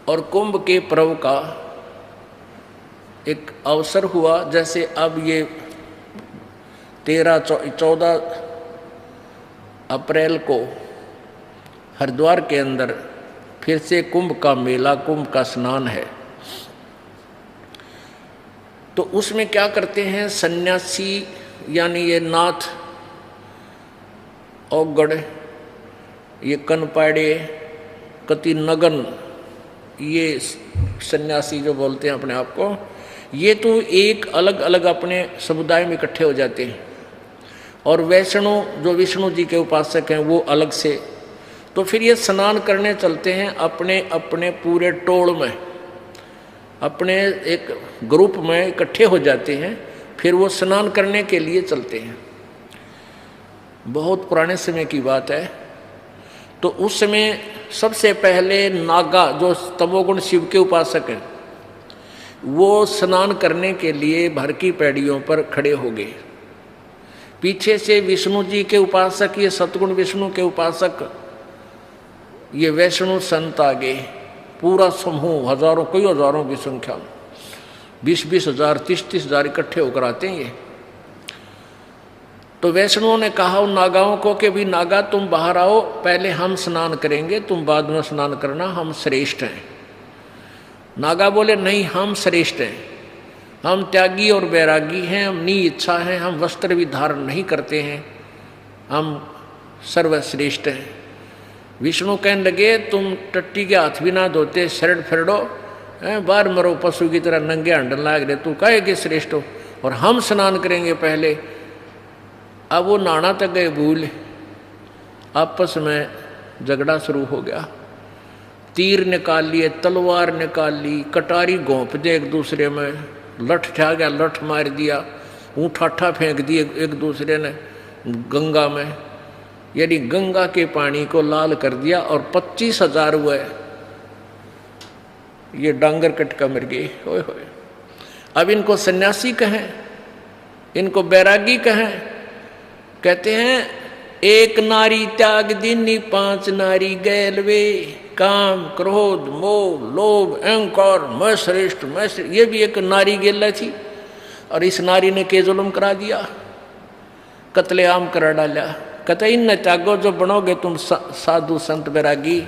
और कुंभ के पर्व का एक अवसर हुआ। जैसे अब ये 14 अप्रैल को हरिद्वार के अंदर फिर से कुंभ का मेला, कुंभ का स्नान है। तो उसमें क्या करते हैं सन्यासी, यानी ये नाथ, औगड़, ये कनपाड़े, कति नगन, ये सन्यासी जो बोलते हैं अपने आप को, ये तो एक अलग अलग अपने समुदाय में इकट्ठे हो जाते हैं। और वैष्णव जो विष्णु जी के उपासक हैं वो अलग से। तो फिर ये स्नान करने चलते हैं अपने अपने पूरे टोल में, अपने एक ग्रुप में इकट्ठे हो जाते हैं, फिर वो स्नान करने के लिए चलते हैं। बहुत पुराने समय की बात है। तो उस समय सबसे पहले नागा, जो तमोगुण शिव के उपासक हैं, वो स्नान करने के लिए भर की पैड़ियों पर खड़े हो गए। पीछे से विष्णु जी के उपासक, ये सतगुण विष्णु के उपासक, ये वैष्णव संत आ गए। पूरा समूह, हजारों, कई हजारों की संख्या में, 20-20 हजार, 30-30 हजार इकट्ठे होकर आते हैं ये। तो वैष्णवों ने कहा उन नागाओं को कि भी नागा तुम बाहर आओ, पहले हम स्नान करेंगे, तुम बाद में स्नान करना, हम श्रेष्ठ हैं। नागा बोले नहीं, हम श्रेष्ठ हैं, हम त्यागी और बैरागी हैं, हम नी इच्छा हैं, हम वस्त्र भी धारण नहीं करते हैं, हम सर्वश्रेष्ठ हैं। विष्णु कहने लगे तुम टट्टी के हाथ भी ना धोते, शरण फिरडो, बाहर मरो पशु की तरह नंगे हंडन लाग रहे, तू कहे कि श्रेष्ठ हो, और हम स्नान करेंगे पहले। अब वो नहाना तक गए भूल, आपस में झगड़ा शुरू हो गया। तीर निकाल लिए, तलवार निकाल ली, कटारी घोंप दे एक दूसरे में, लठ ठा गया, लठ मार दिया, ऊँठाठा फेंक दिए एक दूसरे ने गंगा में, यानी गंगा के पानी को लाल कर दिया। और 25,000 हुए, ये डांगर कटका मर गए। होए होए। अब इनको सन्यासी कहें, इनको बैरागी कहें? कहते हैं एक नारी त्याग दीनी, 5 नारी गैल वे, काम क्रोध मोह लोभ अहंकार, मैं श्रेष्ठ, मैं श्रेष्ठ। ये भी एक नारी गेला थी, और इस नारी ने के जुल्म करा दिया, कत्लेआम करा डाला। कहते इन न त्यागो जो बनोगे तुम साधु संत बैरागी।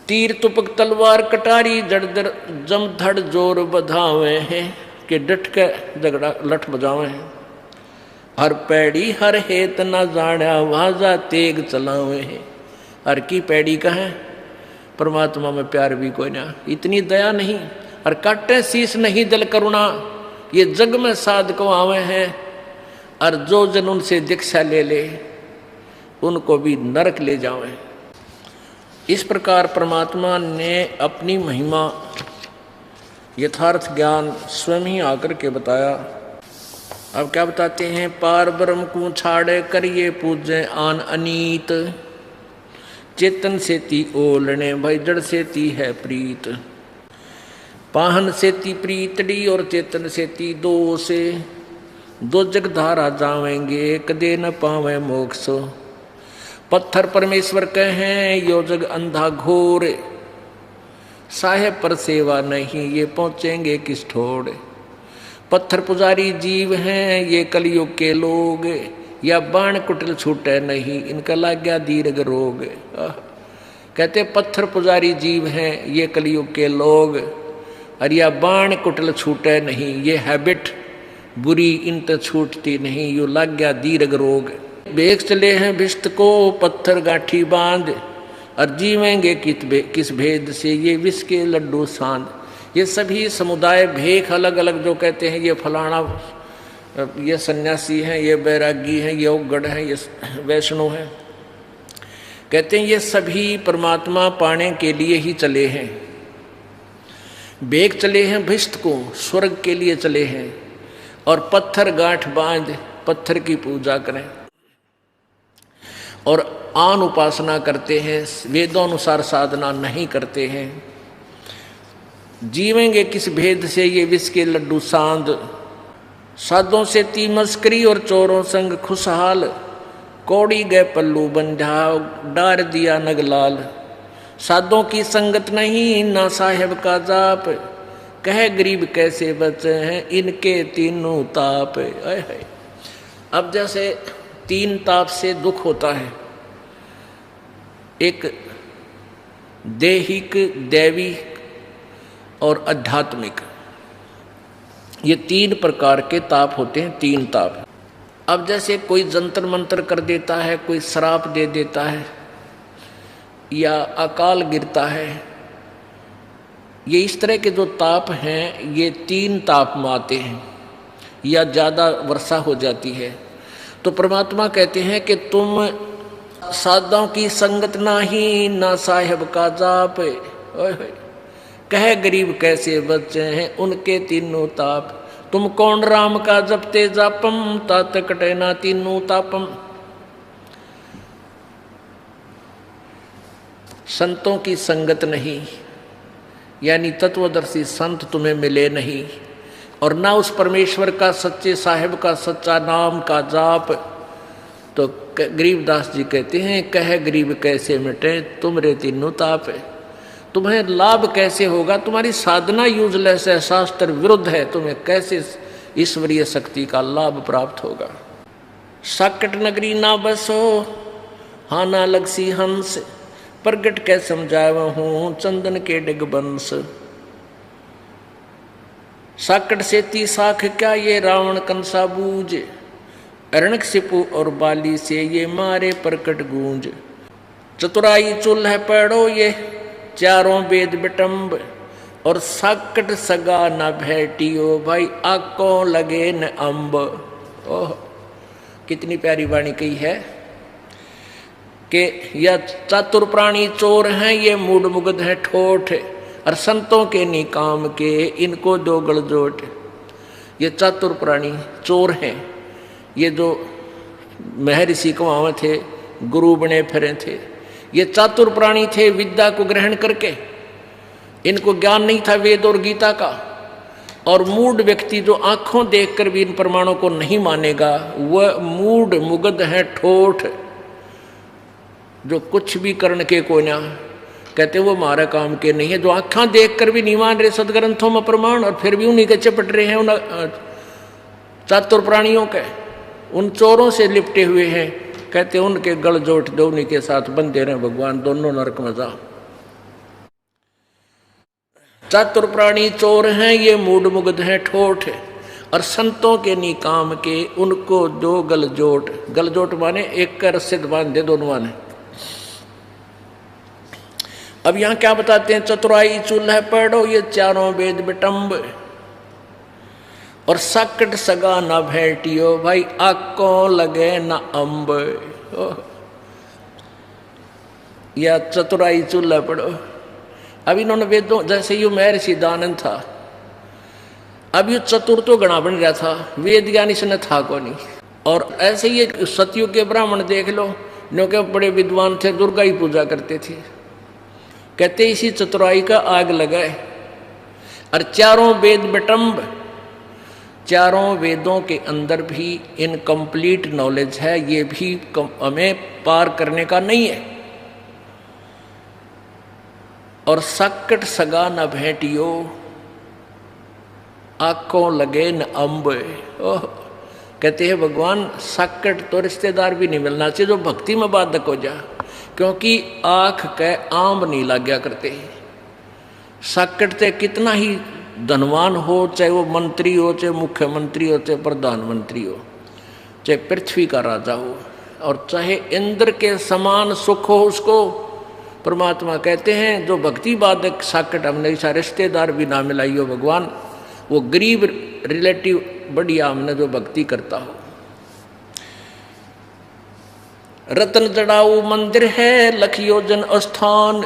तीर तुपक तलवार कटारी, जड़दर जमधड़ जोर बधावे हैं, कि डट के झगड़ा लठ बजावे हैं। हर पैड़ी हर हेत न जाना, वाजा तेग चलावे हैं। हर की पैड़ी का है, परमात्मा में प्यार भी कोई ना, इतनी दया नहीं। और काटे शीश नहीं दिल करुणा, ये जग में साध को आवे हैं। और जो जन उनसे दीक्षा ले ले, उनको भी नरक ले जावे। इस प्रकार परमात्मा ने अपनी महिमा, यथार्थ ज्ञान स्वयं ही आकर के बताया। अब क्या बताते हैं? पार ब्रह्म को छाड़े करिए पूजे आन अनीत, चेतन से ती ओलने भाई जड़ से ती है प्रीत। पाहन से ती प्रीतड़ी और चेतन से ती दो से, दो जग धारा जावेंगे कदे न पावे मोक्ष। पत्थर परमेश्वर कहें यो जग अंधा घोर, साहेब पर सेवा नहीं ये पहुँचेंगे किस ठोड़। पत्थर पुजारी जीव हैं ये कलयुग के लोग, या बाण कुटिल छूटे नहीं इनका लग गया दीर्घ रोग। कहते पत्थर पुजारी जीव हैं ये कलयुग के लोग, और या बाण कुटिल छूटे नहीं, ये हैबिट बुरी इन तो छूटती नहीं, यो लग गया दीर्घ रोग। बेग चले हैं भिष्ट को पत्थर गाठी बांध, और जीवेंगे किस भेद से ये विष के लड्डू सांध। ये सभी समुदाय भेख अलग अलग जो कहते हैं ये फलाना, ये सन्यासी हैं, ये बैरागी हैं, ये उगड़ हैं, ये वैष्णव हैं, कहते हैं ये सभी परमात्मा पाने के लिए ही चले हैं। बेग चले हैं भिष्ट को, स्वर्ग के लिए चले हैं, और पत्थर गांठ बांध पत्थर की पूजा करें, और आन उपासना करते हैं, वेदों अनुसार साधना नहीं करते हैं। जीवेंगे किस भेद से ये विष के लड्डू सांध। साधों से ती मस्करी और चोरों संग खुशहाल, कौड़ी गए पल्लू बंझा डार दिया नगलाल। साधों की संगत नहीं ना साहेब का जाप, कहे गरीब कैसे बचे हैं इनके तीनों ताप। अब जैसे तीन ताप से दुख होता है, एक दैहिक, दैवी और आध्यात्मिक, ये तीन प्रकार के ताप होते हैं, तीन ताप। अब जैसे कोई जंतर मंतर कर देता है, कोई श्राप दे देता है या अकाल गिरता है, ये इस तरह के जो ताप हैं ये तीन ताप में आते हैं, या ज़्यादा वर्षा हो जाती है तो परमात्मा कहते हैं कि तुम साधुओं की संगत नाही ना साहेब का जाप, कहे गरीब कैसे बचे हैं उनके तीनों ताप। तुम कौन राम का जपते जापम तात कटे ना तीनों तापम। संतों की संगत नहीं, यानी तत्वदर्शी संत तुम्हें मिले नहीं, और ना उस परमेश्वर का सच्चे साहिब का सच्चा नाम का जाप, तो गरीबदास जी कहते हैं कह गरीब कैसे मिटे तुमरे तीनों ताप। तुम्हें लाभ कैसे होगा, तुम्हारी साधना यूजलेस है, शास्त्र विरुद्ध है, तुम्हें कैसे ईश्वरीय शक्ति का लाभ प्राप्त होगा। साकट नगरी ना बसो हाँ ना लगसी हंस, प्रगट के समझाव हूँ चंदन के डिगबंस। साकट से ती साख क्या ये रावण कंसा बूझ, अरणक सिपु और बाली से ये मारे प्रकट गूंज। चतुराई चुल है पढ़ो ये चारों वेद बिटम्ब, और साकट सगा न भेटियो भाई आकों लगे न अम्ब। ओह कितनी प्यारी वाणी कही है कि यह चतुर प्राणी चोर हैं ये मूड मुग्ध है ठोठ, और संतों के निकाम के इनको दो गलजोट। ये चतुर प्राणी चोर हैं, ये जो महर्षि कुमाव थे, गुरु बने फिरे थे, ये चातुर प्राणी थे विद्या को ग्रहण करके, इनको ज्ञान नहीं था वेद और गीता का। और मूढ़ व्यक्ति जो आंखों देखकर भी इन प्रमाणों को नहीं मानेगा, वह मूढ़ मुग्ध है ठोठ, जो कुछ भी करने के को ना कहते वो हमारे काम के नहीं है, जो आंखें देखकर भी नहीं मान रहे सदग्रंथों में प्रमाण, और फिर भी उन्हीं के चपट रहे हैं, उन चातुर प्राणियों के, उन चोरों से लिपटे हुए हैं। कहते उनके गल जोट दो, उन्हीं के साथ बंदे रहे भगवान, दोनों नरक में जा। चातुर प्राणी चोर हैं ये मूड मुग्ध हैं ठोठ, और संतों के निकाम के उनको दो गलजोट। गलजोट माने एक कर सिद्ध बांधे दोनों माने। अब यहां क्या बताते हैं, चतुराई चूल्हा पढ़ो ये चारों वेद बिटम्ब, और सकट सगा न भेटियो भाई आको लगे न अम्ब। या चतुराई चूल्हा पढ़ो। अब इन्होंने वेदों जैसे यू महर्षि दानंद था, अब ये चतुर तो गणा बन गया था, वेद ज्ञान इसने था को नहीं। और ऐसे ही सतयुग के ब्राह्मण देख लो, जो के बड़े विद्वान थे, दुर्गा ही पूजा करते थे। कहते इसी चतुराई का आग लगाए, और चारों वेद बिटम्ब, चारों वेदों के अंदर भी इनकम्प्लीट नॉलेज है, ये भी हमें पार करने का नहीं है। और सकट सगा न भेटियो आंखों लगे न अम्ब। ओह कहते हैं भगवान सकट तो रिश्तेदार भी नहीं मिलना चाहिए जो भक्ति में बाधक हो जा, क्योंकि आंख के आंब नहीं लग गया करते। सकट से कितना ही धनवान हो, चाहे वो मंत्री हो, चाहे मुख्यमंत्री हो, चाहे प्रधानमंत्री हो, चाहे पृथ्वी का राजा हो, और चाहे इंद्र के समान सुख हो उसको, परमात्मा कहते हैं जो भक्ति बाधक साकट हमने ऐसा रिश्तेदार भी ना मिलाइयो भगवान, वो गरीब रिलेटिव बढ़िया हमने जो भक्ति करता हो। रतन जड़ाऊ मंदिर है लखियो जन स्थान,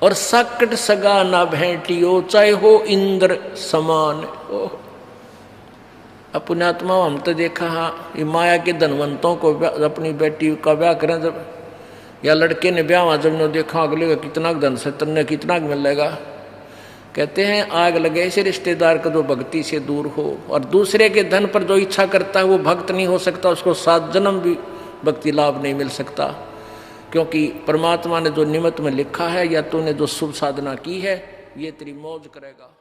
और सकट सगा ना भेटियो चाहे हो इंद्र समान। पुण्यात्मा हम तो देखा हाँ, ये माया के धनवंतों को अपनी बेटी का ब्याह करें जब, या लड़के ने ब्याह जब ने देखा अगले का कितना धन से तन्ने कितना मिलेगा। कहते हैं आग लगे ऐसे रिश्तेदार का जो भक्ति से दूर हो, और दूसरे के धन पर जो इच्छा करता है वो भक्त नहीं हो सकता, उसको 7 जन्म भी भक्ति लाभ नहीं मिल सकता। क्योंकि परमात्मा ने जो निमित्त में लिखा है या तूने जो शुभ साधना की है ये तेरी मौज करेगा।